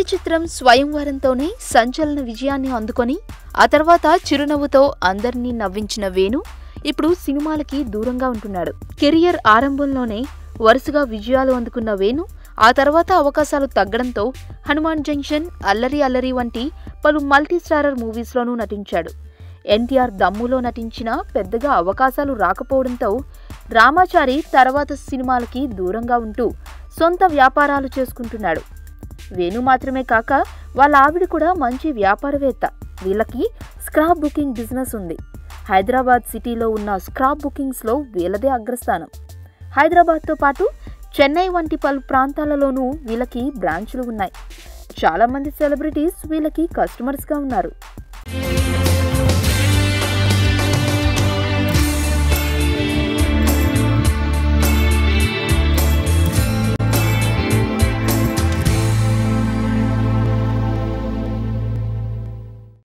చిత్రం స్వయంవరంతోనే సంచలన విజయాన్ని అందుకొని ఆ తర్వాత చిరునవ్వుతో అందరినీ నవ్వించిన వేణు ఇప్పుడు సినిమాలకి దూరంగా ఉంటున్నాడు. కెరియర్ ఆరంభంలోనే వరుసగా విజయాలు అందుకున్న వేణు ఆ తర్వాత అవకాశాలు తగ్గడంతో హనుమాన్ జంక్షన్, అల్లరి అల్లరి వంటి పలు మల్టీస్టారర్ మూవీస్లోనూ నటించాడు. ఎన్టీఆర్ దమ్ములో నటించినా పెద్దగా అవకాశాలు రాకపోవడంతో రామాచారి తర్వాత సినిమాలకి దూరంగా ఉంటూ సొంత వ్యాపారాలు చేసుకుంటున్నాడు. వేణు మాత్రమే కాక వాళ్ళ ఆవిడ కూడా మంచి వ్యాపారవేత్త. వీళ్ళకి స్క్రాప్ బుకింగ్ బిజినెస్ ఉంది. హైదరాబాద్ సిటీలో ఉన్న స్క్రాప్ బుకింగ్స్లో వీళ్ళదే అగ్రస్థానం. హైదరాబాద్తో పాటు చెన్నై వంటి పలు ప్రాంతాలలోనూ వీళ్ళకి బ్రాంచ్లు ఉన్నాయి. చాలామంది సెలబ్రిటీస్ వీళ్ళకి కస్టమర్స్గా ఉన్నారు.